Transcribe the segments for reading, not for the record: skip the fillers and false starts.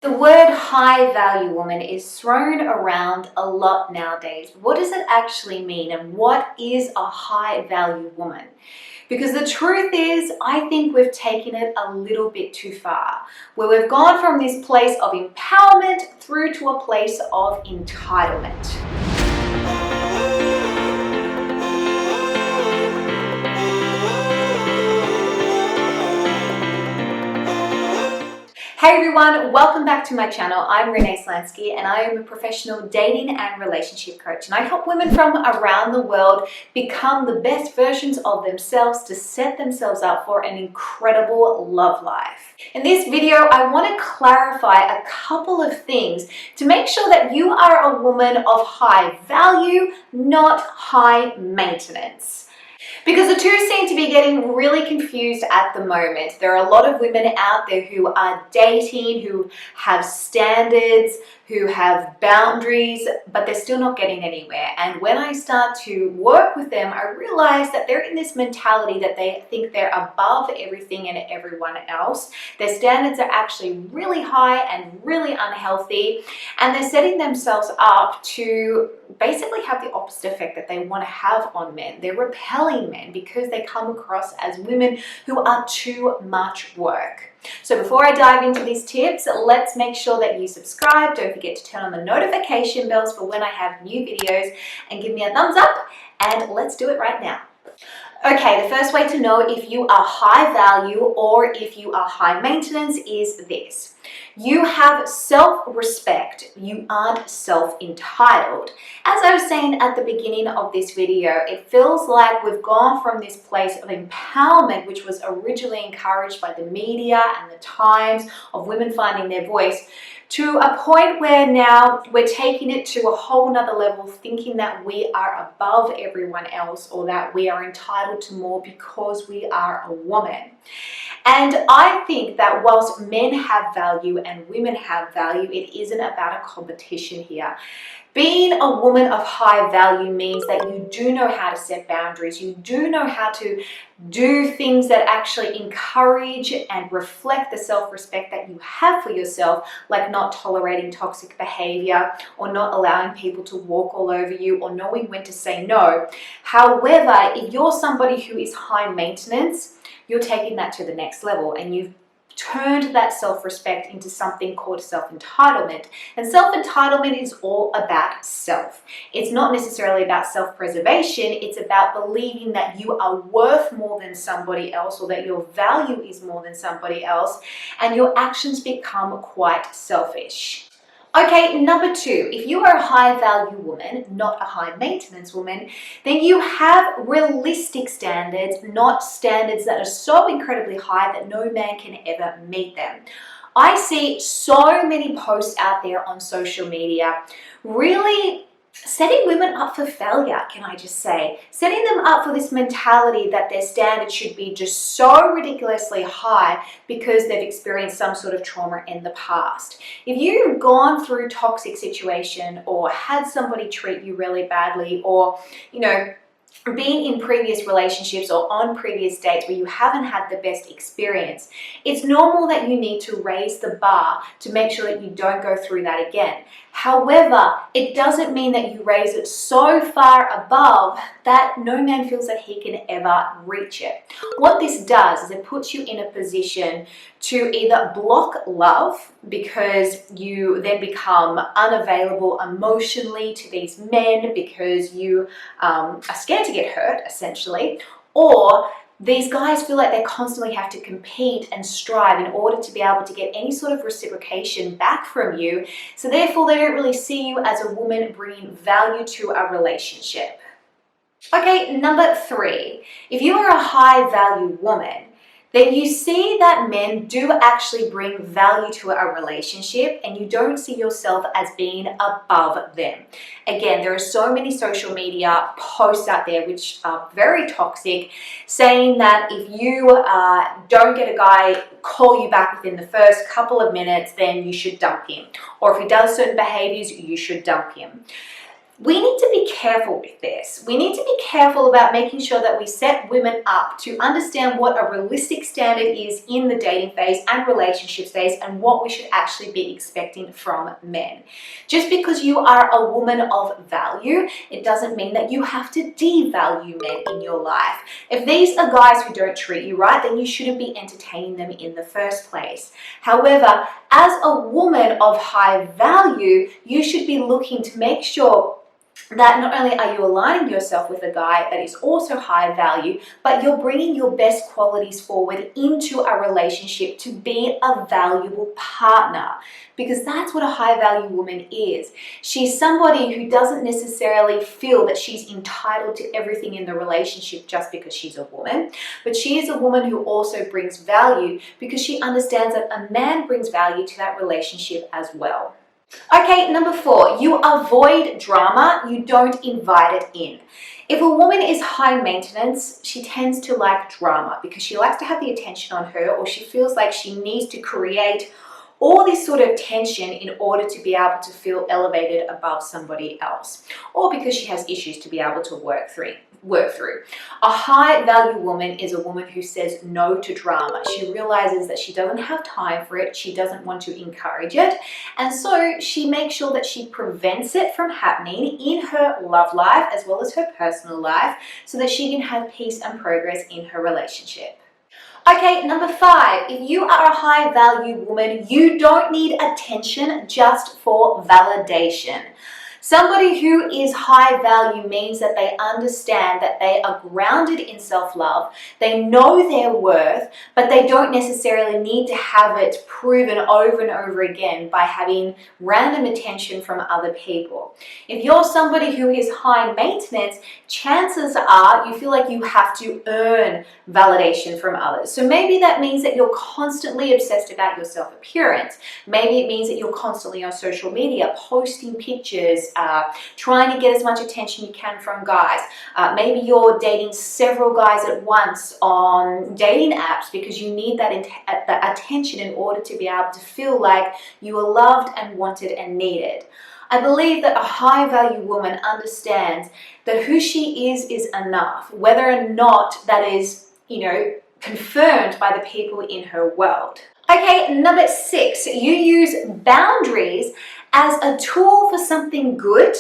The word high value woman is thrown around a lot nowadays. What does it actually mean, and what is a high value woman? Because the truth is, I think we've taken it a little bit too far, where we've gone from this place of empowerment through to a place of entitlement. Hey everyone, welcome back to my channel. I'm Renee Slansky and I am a professional dating and relationship coach, and I help women from around the world become the best versions of themselves to set themselves up for an incredible love life. In this video, I want to clarify a couple of things to make sure that you are a woman of high value, not high maintenance. Because the two seem to be getting really confused at the moment. There are a lot of women out there who are dating, who have standards, who have boundaries, but they're still not getting anywhere. And when I start to work with them, I realize that they're in this mentality that they think they're above everything and everyone else. Their standards are actually really high and really unhealthy, and they're setting themselves up to basically have the opposite effect that they want to have on men. They're repelling men because they come across as women who are too much work. So before I dive into these tips, let's make sure that you subscribe. Don't forget to turn on the notification bells for when I have new videos, and give me a thumbs up, and let's do it right now. Okay, the first way to know if you are high value or if you are high maintenance is this. You have self-respect. You aren't self-entitled. As I was saying at the beginning of this video, it feels like we've gone from this place of empowerment, which was originally encouraged by the media and the times of women finding their voice, to a point where now we're taking it to a whole nother level, thinking that we are above everyone else or that we are entitled to more because we are a woman. And I think that whilst men have value and women have value, it isn't about a competition here. Being a woman of high value means that you do know how to set boundaries. You do know how to do things that actually encourage and reflect the self-respect that you have for yourself, like not tolerating toxic behavior or not allowing people to walk all over you or knowing when to say no. However, if you're somebody who is high maintenance, you're taking that to the next level, and you've turned that self-respect into something called self-entitlement. And self-entitlement is all about self. It's not necessarily about self-preservation. It's about believing that you are worth more than somebody else, or that your value is more than somebody else, and your actions become quite selfish. Okay, number two, if you are a high value woman, not a high maintenance woman, then you have realistic standards, not standards that are so incredibly high that no man can ever meet them. I see so many posts out there on social media really setting women up for failure, can I just say? Setting them up for this mentality that their standards should be just so ridiculously high because they've experienced some sort of trauma in the past. If you've gone through a toxic situation or had somebody treat you really badly, or, being in previous relationships or on previous dates where you haven't had the best experience, it's normal that you need to raise the bar to make sure that you don't go through that again. However, it doesn't mean that you raise it so far above that no man feels that he can ever reach it. What this does is it puts you in a position to either block love because you then become unavailable emotionally to these men because you are scared to get hurt, essentially, or these guys feel like they constantly have to compete and strive in order to be able to get any sort of reciprocation back from you. So therefore, they don't really see you as a woman bringing value to a relationship. Okay, number three, if you are a high value woman, then you see that men do actually bring value to a relationship, and you don't see yourself as being above them. Again, there are so many social media posts out there which are very toxic, saying that if you don't get a guy call you back within the first couple of minutes, then you should dump him. Or if he does certain behaviors, you should dump him. we need to be careful with this. We need to be careful about making sure that we set women up to understand what a realistic standard is in the dating phase and relationship phase and what we should actually be expecting from men. Just because you are a woman of value, it doesn't mean that you have to devalue men in your life. If these are guys who don't treat you right, then you shouldn't be entertaining them in the first place. However, as a woman of high value, you should be looking to make sure that not only are you aligning yourself with a guy that is also high value, but you're bringing your best qualities forward into a relationship to be a valuable partner. Because that's what a high value woman is. She's somebody who doesn't necessarily feel that she's entitled to everything in the relationship just because she's a woman, but she is a woman who also brings value because she understands that a man brings value to that relationship as well. Okay, number 4, you avoid drama, you don't invite it in. If a woman is high maintenance, she tends to like drama because she likes to have the attention on her, or she feels like she needs to create all this sort of tension in order to be able to feel elevated above somebody else, or because she has issues to be able to work through. A high value woman is a woman who says no to drama. She realizes that she doesn't have time for it, she doesn't want to encourage it, and so she makes sure that she prevents it from happening in her love life as well as her personal life so that she can have peace and progress in her relationship. Okay, number 5, if you are a high value woman, you don't need attention just for validation. Somebody who is high value means that they understand that they are grounded in self-love, they know their worth, but they don't necessarily need to have it proven over and over again by having random attention from other people. If you're somebody who is high maintenance, chances are you feel like you have to earn validation from others. So maybe that means that you're constantly obsessed about your self-appearance. Maybe it means that you're constantly on social media posting pictures, trying to get as much attention you can from guys. Maybe you're dating several guys at once on dating apps because you need that attention in order to be able to feel like you are loved and wanted and needed. I believe that a high value woman understands that who she is enough, whether or not that is, confirmed by the people in her world. Okay, number 6, you use boundaries as a tool for something good,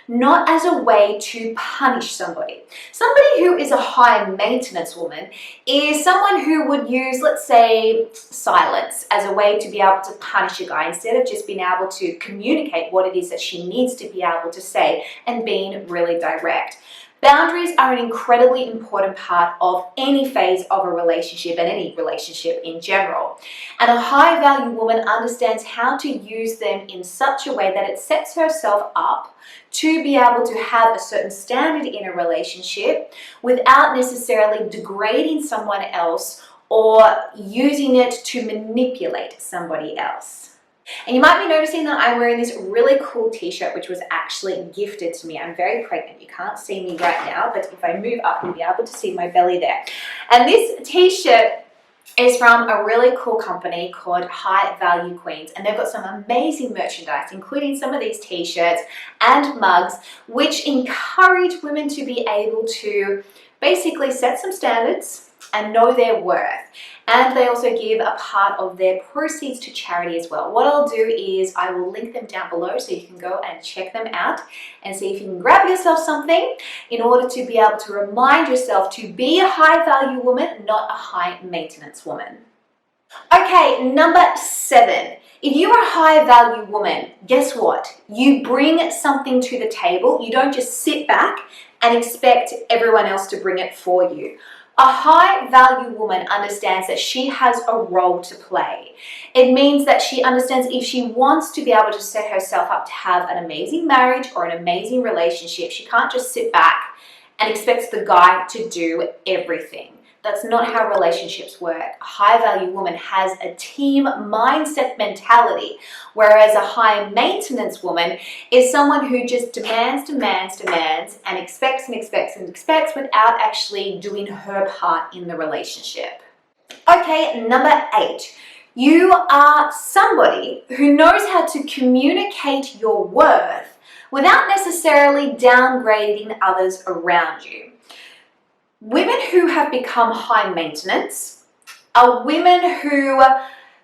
not as a way to punish somebody. Somebody who is a high maintenance woman is someone who would use, let's say, silence as a way to be able to punish a guy instead of just being able to communicate what it is that she needs to be able to say and being really direct. Boundaries are an incredibly important part of any phase of a relationship and any relationship in general. And a high value woman understands how to use them in such a way that it sets herself up to be able to have a certain standard in a relationship without necessarily degrading someone else or using it to manipulate somebody else. And you might be noticing that I'm wearing this really cool t-shirt which was actually gifted to me. I'm very pregnant, you can't see me right now, but if I move up you'll be able to see my belly there. And this t-shirt is from a really cool company called High Value Queens, and they've got some amazing merchandise, including some of these t-shirts and mugs, which encourage women to be able to basically set some standards and know their worth. And they also give a part of their proceeds to charity as well. What I'll do is I will link them down below so you can go and check them out and see if you can grab yourself something in order to be able to remind yourself to be a high value woman, not a high maintenance woman. Okay, number 7. If you're a high value woman, guess what? You bring something to the table. You don't just sit back and expect everyone else to bring it for you. A high value woman understands that she has a role to play. It means that she understands if she wants to be able to set herself up to have an amazing marriage or an amazing relationship, she can't just sit back and expect the guy to do everything. That's not how relationships work. A high value woman has a team mindset mentality, whereas a high maintenance woman is someone who just demands and expects without actually doing her part in the relationship. Okay, number 8. You are somebody who knows how to communicate your worth without necessarily downgrading others around you. Women who have become high maintenance are women who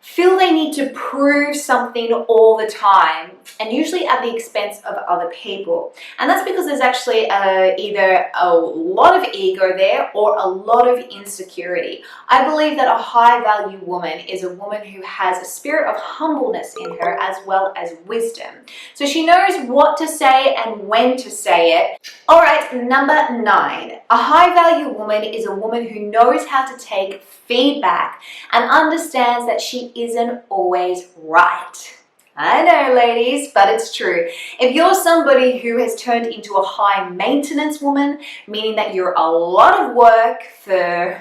feel they need to prove something all the time, and usually at the expense of other people. And that's because there's actually either a lot of ego there or a lot of insecurity. I believe that a high value woman is a woman who has a spirit of humbleness in her as well as wisdom. So she knows what to say and when to say it. All right, number 9. A high value woman is a woman who knows how to take feedback and understands that she isn't always right. I know, ladies, but it's true. If you're somebody who has turned into a high maintenance woman, meaning that you're a lot of work for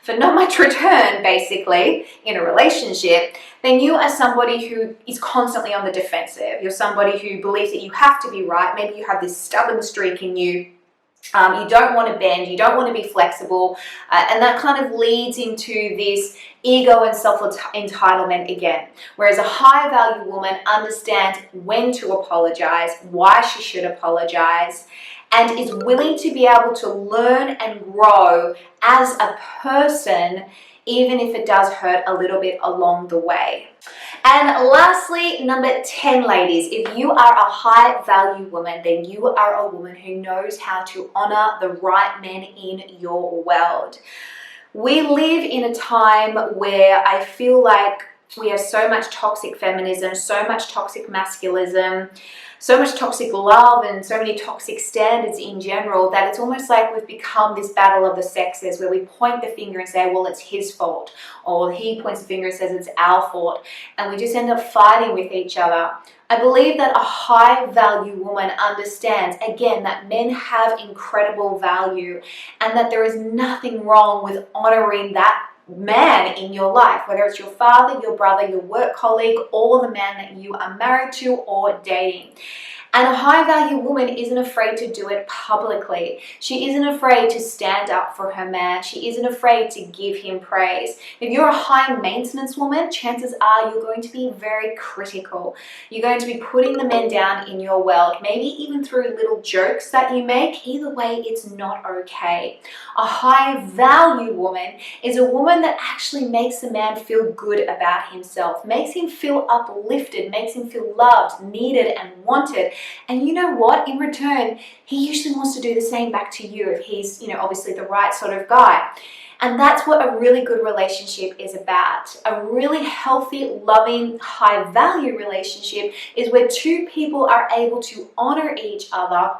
not much return, basically, in a relationship, then you are somebody who is constantly on the defensive. You're somebody who believes that you have to be right. Maybe you have this stubborn streak in you. You don't want to bend, you don't want to be flexible, and that kind of leads into this ego and self-entitlement again. Whereas a high value woman understands when to apologize, why she should apologize, and is willing to be able to learn and grow as a person, even if it does hurt a little bit along the way. And lastly, number 10, ladies, if you are a high value woman, then you are a woman who knows how to honor the right men in your world. We live in a time where I feel like we have so much toxic feminism, so much toxic masculinism, so much toxic love, and so many toxic standards in general, that it's almost like we've become this battle of the sexes where we point the finger and say, well, it's his fault, or he points the finger and says it's our fault, and we just end up fighting with each other. I believe that a high value woman understands, again, that men have incredible value and that there is nothing wrong with honoring that man in your life, whether it's your father, your brother, your work colleague, or the man that you are married to or dating. And a high value woman isn't afraid to do it publicly. She isn't afraid to stand up for her man. She isn't afraid to give him praise. If you're a high maintenance woman, chances are you're going to be very critical. You're going to be putting the men down in your world, maybe even through little jokes that you make. Either way, it's not okay. A high value woman is a woman that actually makes the man feel good about himself, makes him feel uplifted, makes him feel loved, needed, and wanted. And you know what? In return, he usually wants to do the same back to you if he's, obviously the right sort of guy. And that's what a really good relationship is about. A really healthy, loving, high-value relationship is where two people are able to honor each other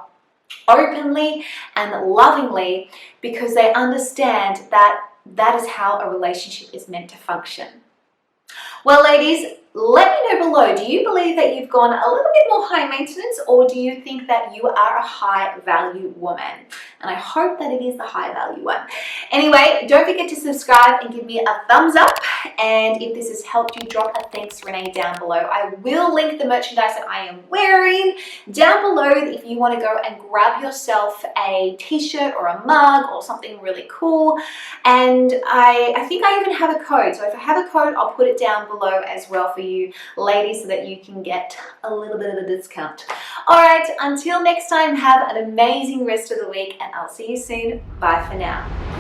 openly and lovingly because they understand that that is how a relationship is meant to function. Well, ladies, let me know below, do you believe that you've gone a little bit more high maintenance, or do you think that you are a high value woman? And I hope that it is the high value one. Anyway, don't forget to subscribe and give me a thumbs up. And if this has helped you, drop a thanks Renee down below. I will link the merchandise that I am wearing down below if you want to go and grab yourself a t-shirt or a mug or something really cool. And I think I even have a code. So if I have a code, I'll put it down below as well for you ladies so that you can get a little bit of a discount. All right, until next time, have an amazing rest of the week and I'll see you soon. Bye for now.